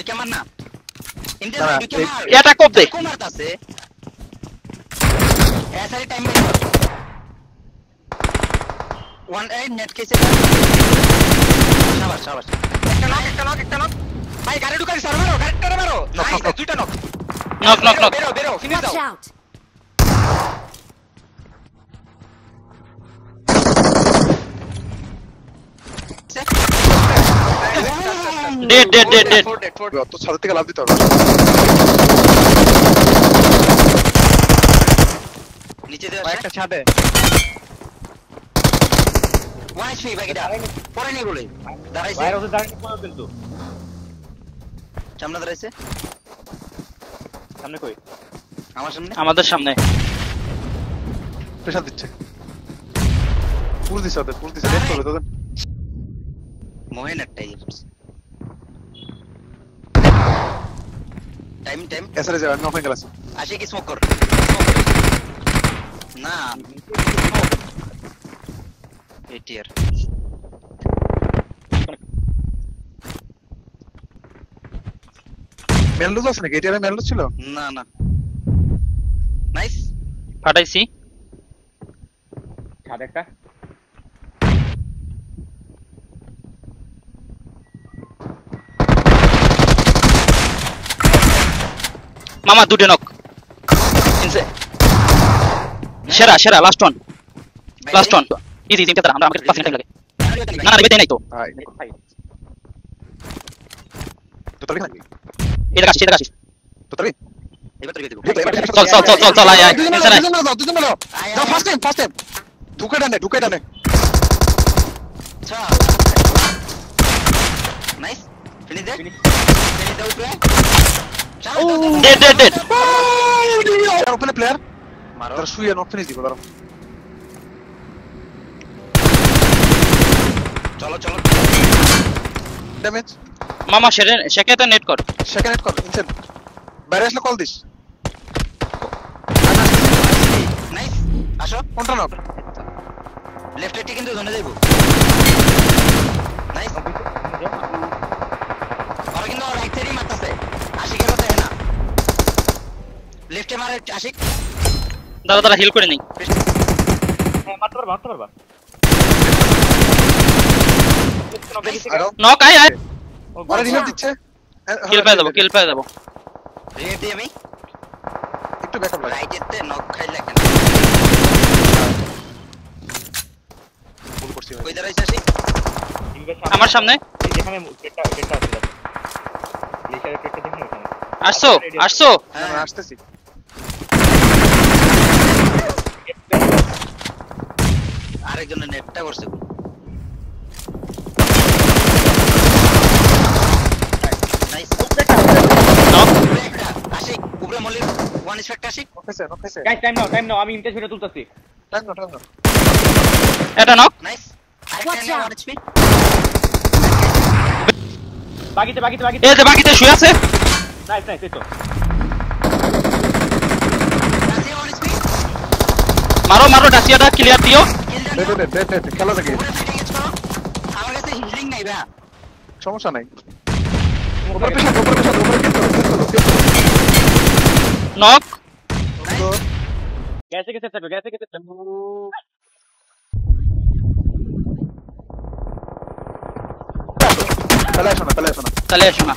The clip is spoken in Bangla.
দেখে মার না ইন্ডিয়া দাঁড়া, দেখে মার এটা কোপ দে কোন মারতাছে এসারি টাইম মেরে ওয়ান এইট নেট কেসে শাবাশ শাবাশ একটা নক ভাই গাড়ি ঢুকাই স্যার মারো গাড়িটা মারো নাইস দুইটা নক নক বেরো ফিনিশ দাও Watch out! ডেড তো ছাদ থেকে লাভ দিতে হবে নিচে দে একটা ছাদে ওয়ান এইচপি বাকিটা পরে নেই বলে দাঁড়াইছে বাইরে ওদের দাঁড়িয়ে পড়ো কিন্তু সামনে দাঁড়াইছে সামনে কই আমার সামনে আমাদের সামনে প্রেসার দিচ্ছে পুশ দিছে রেড করবে তোদের মোহেন একটাই টাইম এসরে যাবে আমি ওখানে গেলাম আসে কি স্মোক কর না এটিআর মেলডুজ আছে নাকি এটিআর মেলডুজ ছিল না নাইস ফাটাইছি ছাদে একটা মামা দুটো নক সেরা লাস্ট ওয়ান ইজি তিনটা তারা আমাকে 5 মিনিট লাগে না বেতে নাই তো ভাই তো তালি নাকি এটা কাশি তো তালি এবার তুই দেবো চল আয় দুজন যাও ফার্স্ট টাইম ঢুকে ডানে আচ্ছা নাইস ফিনিশ দে উপরে ডেড আর ওপেন প্লেয়ার মারো তার শুয়ে নক ফিনিশ দিব দাঁড়াও চলো ড্যামেজ মামা শেখে তো নেট কর সেকেন্ড কর ইনসেট বাইরে আসলে কল দিস নাইস আসো কোনটা নক লেফট এটি কিন্তু জোনে যাইবো নাইস আর কিন্তু রাইট সাইডে মারতাছে আশিকের কথা না লেফটে মারে আশিক দাদা হিল করে নেই মারতে পারবা নক আয় আরে রিভাইভ দিচ্ছে কিল পেয়ে যাবো রেড দি আমি একটু ব্যাকআপ লাগে রাইট এতে নক খাইলে কেন ভুল করছি কই দাঁড়াইছে আশিক আমার সামনে যেখানে পেটটা আছে গ্লেশিয়ারের পেটটা দেখুন ওখানে আসছো আমি আসতেছি আরেকজনের নেটটা করছে নাইস নক আশিক উপরে মল্লিক ওয়ান স্পেক্ট আশিক ওকেছে গাইস টাইম নাও আমি ইমটেজ ভিডিও তুলতাছি টাইম না এটা knock nice Watch out. One HP বাকিতে এই যে বাকিতে শুয়ে আছে নাইস এই তো রাসি ওয়ান এইচপি মারো ডাসিয়াটা ক্লিয়ার দিও ডেড খেলা থেকে উপরে ফিটিং এজ করো আমার কাছে হিলিং নাই ভাই সমস্যা নাই উপরে নক গ্যাসে তাহলে আসো না তাহলে এসো না